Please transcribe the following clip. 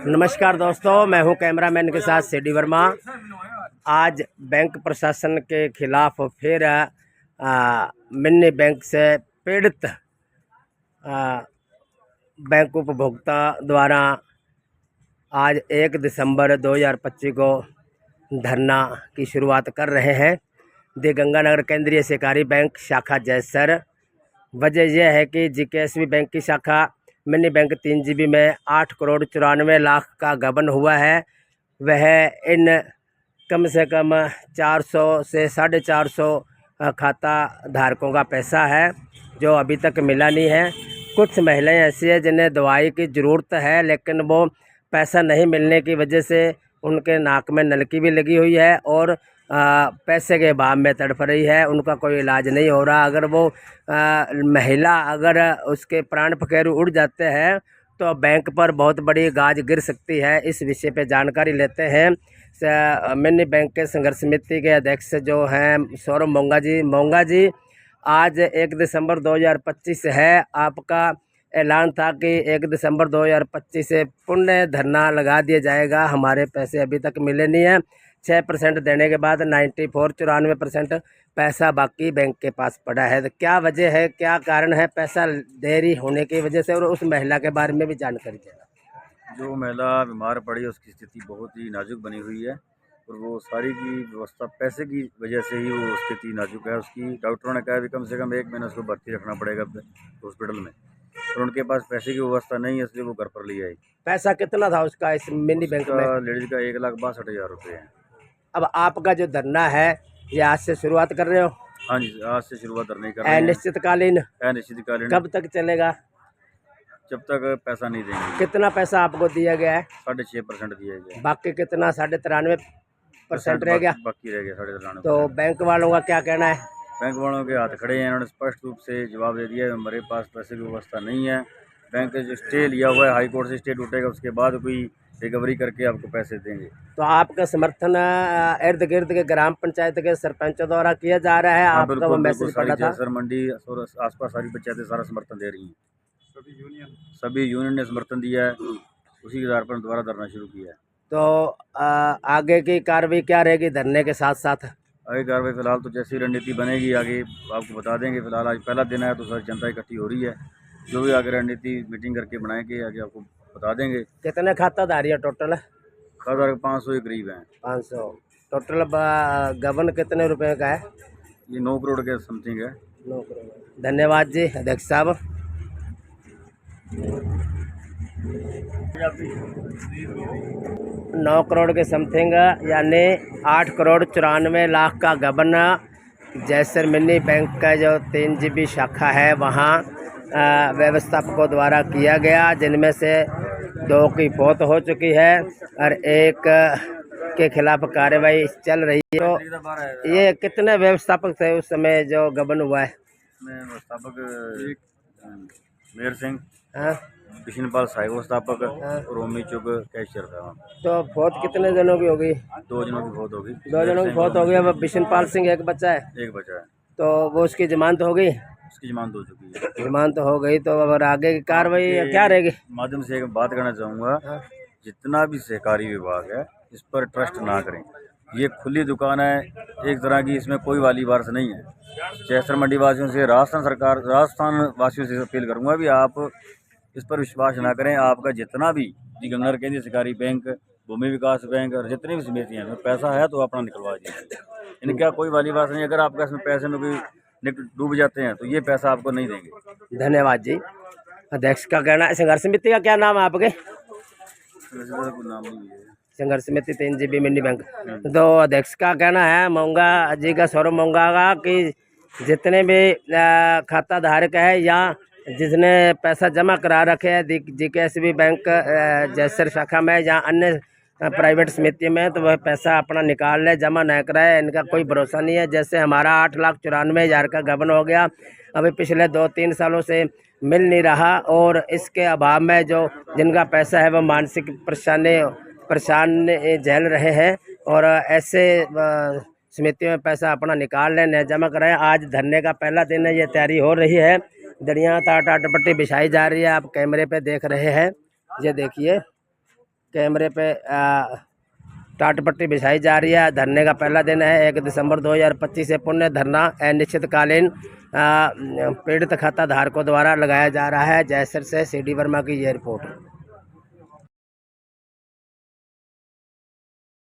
नमस्कार दोस्तों, मैं हूं कैमरामैन के साथ सीडी वर्मा। आज बैंक प्रशासन के खिलाफ फिर मिनी बैंक से पीड़ित बैंक उपभोक्ता द्वारा आज 1 दिसंबर 2025 को धरना की शुरुआत कर रहे हैं। दी गंगानगर केंद्रीय सहकारी बैंक शाखा जैसर। वजह यह है कि जीकेएसबी बैंक की शाखा मिनी बैंक 3 GB में 8 करोड़ 94 लाख का गबन हुआ है। वह इन कम से कम 400 से 450 खाता धारकों का पैसा है जो अभी तक मिला नहीं है। कुछ महिलाएं ऐसी हैं जिन्हें दवाई की ज़रूरत है, लेकिन वो पैसा नहीं मिलने की वजह से उनके नाक में नलकी भी लगी हुई है और पैसे के अभाव में तड़प रही है। उनका कोई इलाज नहीं हो रहा। अगर वो महिला अगर उसके प्राण पखेरु उड़ जाते हैं तो बैंक पर बहुत बड़ी गाज गिर सकती है। इस विषय पे जानकारी लेते हैं मिनी बैंक के संघर्ष समिति के अध्यक्ष जो हैं सौरभ मोंगा जी। आज 1 दिसंबर 2025 है। आपका ऐलान था कि 1 दिसंबर 2025 से पुण्य धरना लगा दिया जाएगा। हमारे पैसे अभी तक मिले नहीं हैं। 6% देने के बाद 94% पैसा बाकी बैंक के पास पड़ा है। तो क्या वजह है, क्या कारण है पैसा देरी होने की वजह से? और उस महिला के बारे में भी जानकारी देना। जो महिला बीमार पड़ी है उसकी स्थिति बहुत ही नाजुक बनी हुई है और वो सारी की व्यवस्था पैसे की वजह से ही वो स्थिति नाजुक है उसकी। डॉक्टरों ने कहा भी कम से कम 1 महीना उसको भर्ती रखना पड़ेगा हॉस्पिटल में, और उनके पास पैसे की व्यवस्था नहीं है, इसलिए वो घर पर ले आई। पैसा कितना था उसका इस मिनी बैंक में? लेडीज का 1,62,000 रुपये है। अब आपका जो धरना है ये आज से शुरुआत कर रहे हो? हाँ जी, आज से शुरुआत धरने कर रहे हैं। अनिश्चितकालीन? अनिश्चितकालीन। कब तक चलेगा? जब तक पैसा नहीं देंगे। कितना पैसा आपको दिया गया है? 6.5% दिया गया। बाकी कितना? 93% रह गया। बाकी रह गया 93%। तो बैंक वालों का क्या कहना है? बैंक वालों के हाथ खड़े हैं। उन्होंने स्पष्ट रूप से जवाब दे दिया, हमारे पास पैसे की व्यवस्था नहीं है। बैंक जो स्टे लिया हुआ है, हाई कोर्ट से स्टे टूटेगा, उसके बाद कोई रिकवरी करके आपको पैसे देंगे। तो आपका समर्थन इर्द गिर्द के ग्राम पंचायत के सरपंचों द्वारा किया जा रहा है? आपका वो मैसेज पड़ा था? सर मंडी और आसपास सारी पंचायतें सारा समर्थन दे रही हैं। सभी यूनियन ने समर्थन दिया है। उसी के आधार पर दोबारा धरना शुरू किया है। तो आगे की कार्रवाई क्या रहेगी धरने के साथ साथ? आगे कार्रवाई फिलहाल तो जैसी रणनीति बनेगी आगे आपको बता देंगे। फिलहाल आज पहला दिन है तो सारी जनता इकट्ठी हो रही है। जो भी आगे रणनीति मीटिंग करके बनाएंगे आगे आपको बता देंगे। कितने खाताधारी है टोटल? खाता 500 के करीब हैं। 500 टोटल। गबन कितने रुपए का है? ये 9 करोड़ के समथिंग है। 9 करोड़। धन्यवाद जी अध्यक्ष साहब। 9 करोड़ के समथिंग यानी 8 करोड़ 94 लाख का गबन जैसर मिनी बैंक का जो 3 GB शाखा है वहाँ व्यवस्थापकों द्वारा किया गया, जिनमें से 2 की फौत हो चुकी है और 1 के खिलाफ कार्रवाई चल रही है। तो ये कितने व्यवस्थापक थे उस समय जो गबन हुआ है? व्यवस्थापक मेयर सिंह, हाँ, कृष्णपाल साहिब व्यवस्थापक और ओमी चुग कैशियर था। तो फौत कितने जनों की होगी? 2 जनों की फौत होगी। 2 जनों की फौत हो गई। अब बिशनपाल सिंह एक बच्चा है? एक बचा है। तो वो उसकी जमानत हो गई? उसकी जमानत हो चुकी है। जमानत हो गई तो अब आगे की कार्रवाई क्या रहेगी? माध्यम से एक बात कहना चाहूँगा, जितना भी सहकारी विभाग है इस पर ट्रस्ट ना करें। ये खुली दुकान है एक तरह की, इसमें कोई वाली वारस नहीं है। जैसर मंडी वासियों से राजस्थान वासियों से अपील करूँगा भी आप इस पर विश्वास ना करें। आपका जितना भी दी गंगानगर केंद्रीय सहकारी बैंक, भूमि विकास बैंक और जितनी भी समितियाँ हैं पैसा है तो अपना निकलवा दीजिए। इनका कोई वाली वारस नहीं। अगर आपका इसमें पैसे में कोई डूब जाते हैं तो ये पैसा आपको नहीं देंगे। धन्यवाद जी। अध्यक्ष का कहना है। संघर्ष समिति का क्या नाम है आपके? संघर्ष समिति 3 GB मिनी बैंक। तो अध्यक्ष का कहना है मोंगा जी का, सौरभ मोंगा का, कि जितने भी खाता धारक है या जिसने पैसा जमा करा रखे है जीकेएसबी बैंक जैसर शाखा में या अन्य प्राइवेट समिति में, तो वह पैसा अपना निकाल ले, जमा न कराए। इनका कोई भरोसा नहीं है। जैसे हमारा 8,94,000 का गबन हो गया, अभी पिछले 2-3 सालों से मिल नहीं रहा और इसके अभाव में जो जिनका पैसा है वो मानसिक परेशान झेल रहे हैं और ऐसे समिति में पैसा अपना निकाल लें, न जमा कराएं। आज धरने का पहला दिन है, ये तैयारी हो रही है। दरिया टाट पट्टी बिछाई जा रही है, आप कैमरे पे देख रहे हैं। ये देखिए कैमरे पे टाट पट्टी बिछाई जा रही है। धरने का पहला दिन है 1 दिसंबर 2025 से पुण्य धरना अनिश्चितकालीन पीड़ित खाता धारकों द्वारा लगाया जा रहा है। जयसर से CD वर्मा की ये रिपोर्ट।